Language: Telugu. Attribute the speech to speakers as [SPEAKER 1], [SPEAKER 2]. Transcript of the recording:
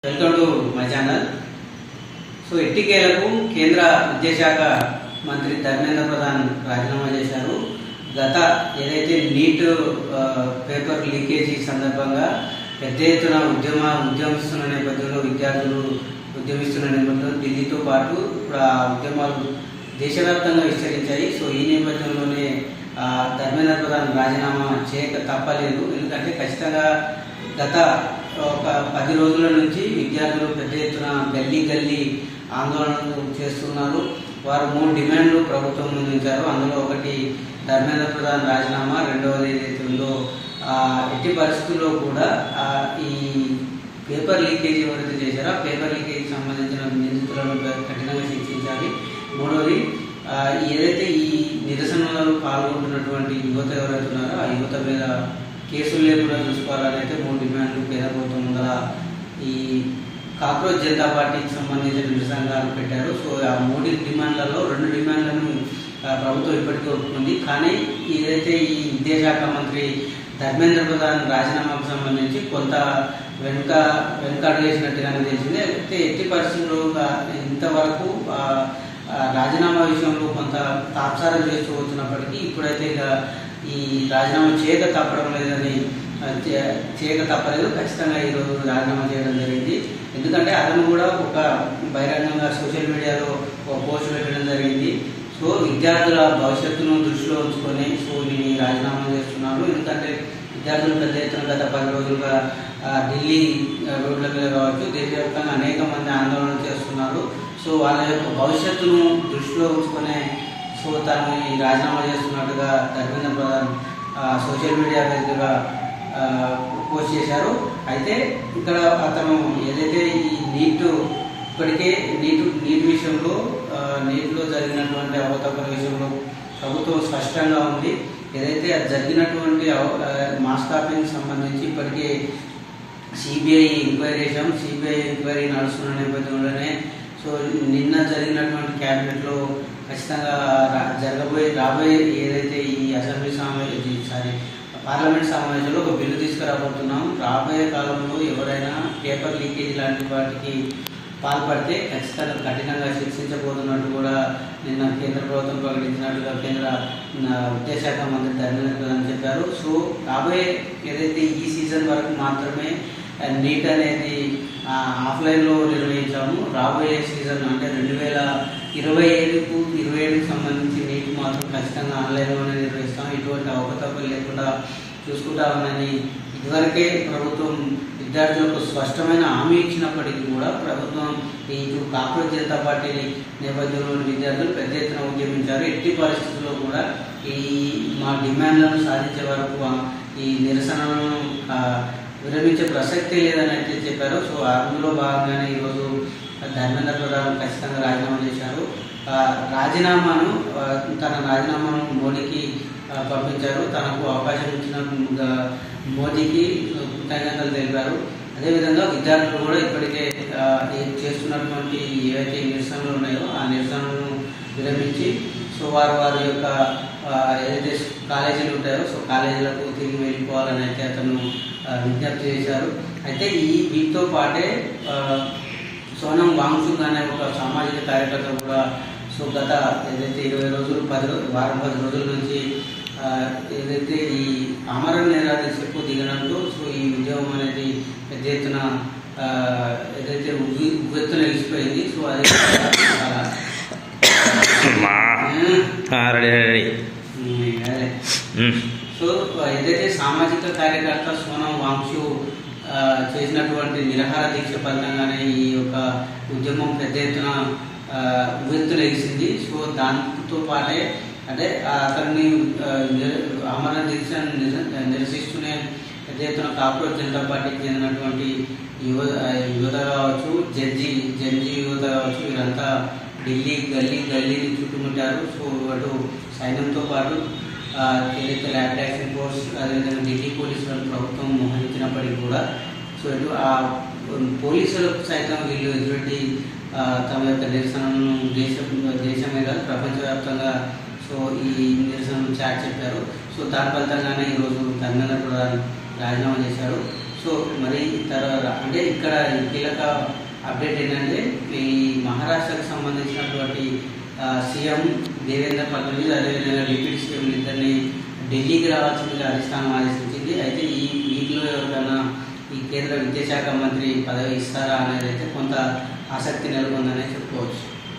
[SPEAKER 1] Welcome to my channel. So ఎట్టికేలకు కేంద్ర విద్యాశాఖ మంత్రి ధర్మేంద్ర ప్రధాన్ రాజీనామా చేశారు. గత ఏదైతే నీట్ పేపర్ లీకేజీ సందర్భంగా పెద్ద ఎత్తున ఉద్యమిస్తున్న నేపథ్యంలో విద్యార్థులు ఉద్యమిస్తున్న నేపథ్యంలో ఢిల్లీతో పాటు ఇప్పుడు ఆ ఉద్యమాలు దేశవ్యాప్తంగా విస్తరించాయి. సో ఈ నేపథ్యంలోనే ధర్మేంద్ర ప్రధాన్ రాజీనామా చేయక తప్పలేదు. ఎందుకంటే ఖచ్చితంగా గత ఒక 10 రోజుల నుంచి విద్యార్థులు పెద్ద ఎత్తున గల్లీ ఆందోళనలు చేస్తున్నారు. వారు 3 డిమాండ్లు ప్రభుత్వం ముందు ఉంచారు. అందులో ఒకటి ధర్మేంద్ర ప్రధాన్ రాజీనామా, రెండవది ఏదైతే ఉందో ఎట్టి పరిస్థితుల్లో కూడా ఈ పేపర్ లీకేజీ ఎవరైతే చేశారో ఆ పేపర్ లీకేజీ సంబంధించిన నిందితులను కఠినంగా శిక్షించాలి. మూడవది ఏదైతే ఈ నిరసనలలో పాల్గొంటున్నటువంటి యువత ఎవరైతే ఉన్నారో ఆ యువత మీద కేసులు లేకుండా చూసుకోవాలని అయితే 3 డిమాండ్లు కేంద్ర ప్రభుత్వం ముందర ఈ కాక్రోచ్ జనతా పార్టీకి సంబంధించిన నిరసనలు పెట్టారు. సో ఆ 3 డిమాండ్లలో 2 డిమాండ్లను ప్రభుత్వం ఇప్పటికే ఒప్పుకుంది. కానీ ఏదైతే ఈ విద్యాశాఖ మంత్రి ధర్మేంద్ర ప్రధాన్ రాజీనామాకు సంబంధించి కొంత వెనుకడుగు వేసినట్టుగానే తెలిసింది. అయితే ఎట్టి పరిస్థితుల్లో ఇంతవరకు రాజీనామా విషయంలో కొంత తాత్సారం చేస్తూ వచ్చినప్పటికీ ఇప్పుడైతే ఇక ఈ రాజీనామా చేయక తప్పలేదు. ఖచ్చితంగా ఈరోజు రాజీనామా చేయడం జరిగింది. ఎందుకంటే అతను కూడా ఒక బహిరంగంగా సోషల్ మీడియాలో ఒక పోస్ట్ పెట్టడం జరిగింది. సో విద్యార్థుల భవిష్యత్తును దృష్టిలో ఉంచుకొని సో నేను రాజీనామా చేస్తున్నాను. ఎందుకంటే విద్యార్థులు పెద్ద ఎత్తున గత 10 రోజులుగా ఢిల్లీ రోడ్ల మీద కావచ్చు దేశవ్యాప్తంగా అనేక మంది ఆందోళన చేస్తున్నారు. సో వాళ్ళ యొక్క భవిష్యత్తును దృష్టిలో ఉంచుకునే సో తను ఈ రాజీనామా చేస్తున్నట్టుగా ధర్మేంద్ర ప్రధాన్ సోషల్ మీడియా వేదికగా పోస్ట్ చేశారు. అయితే ఇక్కడ అతను ఏదైతే ఈ ఇప్పటికే నీట్ విషయంలో నీటిలో జరిగినటువంటి అవకతవకల విషయంలో ప్రభుత్వం స్పష్టంగా ఉంది. ఏదైతే అది జరిగినటువంటి మాస్ కాపింగ్ సంబంధించి ఇప్పటికే సిబిఐ ఎంక్వైరీ నడుస్తున్న నేపథ్యంలోనే సో నిన్న జరిగినటువంటి క్యాబినెట్లో ఖచ్చితంగా రాబోయే ఏదైతే ఈ పార్లమెంట్ సమావేశంలో ఒక బిల్లు తీసుకురాబోతున్నాం. రాబోయే కాలంలో ఎవరైనా పేపర్ లీకేజ్ లాంటి వాటికి పాల్పడితే ఖచ్చితంగా కఠినంగా శిక్షించబోతున్నట్టు కూడా నిన్న కేంద్ర ప్రభుత్వం ప్రకటించినట్టుగా కేంద్ర విద్యాశాఖ మంత్రి ధర్మేంద్ర ప్రధాన్ చెప్పారు. సో రాబోయే ఏదైతే ఈ సీజన్ వరకు మాత్రమే నీట్ అనేది ఆఫ్లైన్లో నిర్వహించాము. రాబోయే సీజన్ అంటే 2027కు సంబంధించి నీట్ మాత్రం ఖచ్చితంగా ఆన్లైన్లోనే నిర్వహిస్తాం. ఇటువంటి అవకతవకలు లేకుండా చూసుకుంటామని ఇదివరకే ప్రభుత్వం విద్యార్థులకు స్పష్టమైన హామీ ఇచ్చినప్పటికీ కూడా ప్రభుత్వం ఇటు కాక్రోచ్ జనతా పార్టీ నేపథ్యంలోని విద్యార్థులు పెద్ద ఎత్తున ఉద్యమించారు. ఎట్టి పరిస్థితుల్లో కూడా మా డిమాండ్లను సాధించే వరకు ఈ నిరసనలను విరమించే ప్రసక్తే లేదని అయితే చెప్పారు. సో అందులో భాగంగానే ఈరోజు ధర్మేంద్ర ప్రధాన్ ఖచ్చితంగా రాజీనామా చేశారు. తన రాజీనామాను మోడీకి పంపించారు. తనకు అవకాశం ఇచ్చిన మోదీకి కృతజ్ఞతలు తెలిపారు. అదేవిధంగా విద్యార్థులు కూడా ఇప్పటికే చేస్తున్నటువంటి ఏవైతే నిరసనలు ఉన్నాయో ఆ నిరసనలను విరమించి సో వారి యొక్క ఏదైతే కాలేజీలు ఉంటాయో సో కాలేజీలకు తిరిగి వెళ్ళిపోవాలని అయితే అతను విజ్ఞప్తి చేశారు. అయితే వీటితో పాటే సోనం వాంగ్చుక్ అనే ఒక సామాజిక కార్యకర్త కూడా సో గత ఏదైతే 20 రోజులు 10 రోజుల నుంచి ఏదైతే ఈ ఆమరణ నిరాదీక్షకు దిగడంతో సో ఈ ఉద్యమం అనేది పెద్ద ఎత్తున ఏదైతే ఉవ్వెత్తున నిలిచిపోయింది. సో అదే సో ఏదైతే సామాజిక కార్యకర్త సోనం వాంగ్చుక్ చేసినటువంటి నిరాహార దీక్ష ఫలితంగానే ఈ యొక్క ఉద్యమం పెద్ద ఎత్తున ఉవ్వెత్తున ఎగిసింది. సో దాంతో పాటే అంటే అతన్ని ఆమరణ దీక్ష నిరసిస్తూనే పెద్ద ఎత్తున కాక్రోచ్ జనతా పార్టీకి చెందినటువంటి యువత కావచ్చు జడ్జి యువత కావచ్చు వీరంతా ఢిల్లీ గల్లీని చుట్టుముట్టారు. సో అటు సైన్యంతో పాటు ఏదైతే ర్యాపిడ్ యాక్షన్ ఫోర్స్ అదేవిధంగా ఢిల్లీ పోలీసులను ప్రభుత్వం మోహరించినప్పటికీ కూడా సో ఇటు ఆ పోలీసులకు సైతం వీళ్ళు ఎదురెడ్డి తమ యొక్క నిరసనను దేశమే కాదు ప్రపంచవ్యాప్తంగా సో ఈ నిరసనను చాటి చెప్పారు. సో దాని ఫలితంగానే ఈరోజు ధర్మేంద్ర ప్రధాన్ రాజీనామా చేశాడు. సో మరి అంటే ఇక్కడ కీలక అప్డేట్ ఏంటంటే ఈ మహారాష్ట్రకు సంబంధించినటువంటి సీఎం దేవేంద్ర ఫడ్నవీస్ అదేవిధంగా డిప్యూటీ సీఎం ఇద్దరిని ఢిల్లీకి రావాల్సిందిగా అధిష్టానం ఆదేశించింది. అయితే ఈ వీటిలో ఎవరికైనా ఈ కేంద్ర విద్యాశాఖ మంత్రి పదవి ఇస్తారా అనేది అయితే కొంత ఆసక్తి నెలకొందనే చెప్పుకోవచ్చు.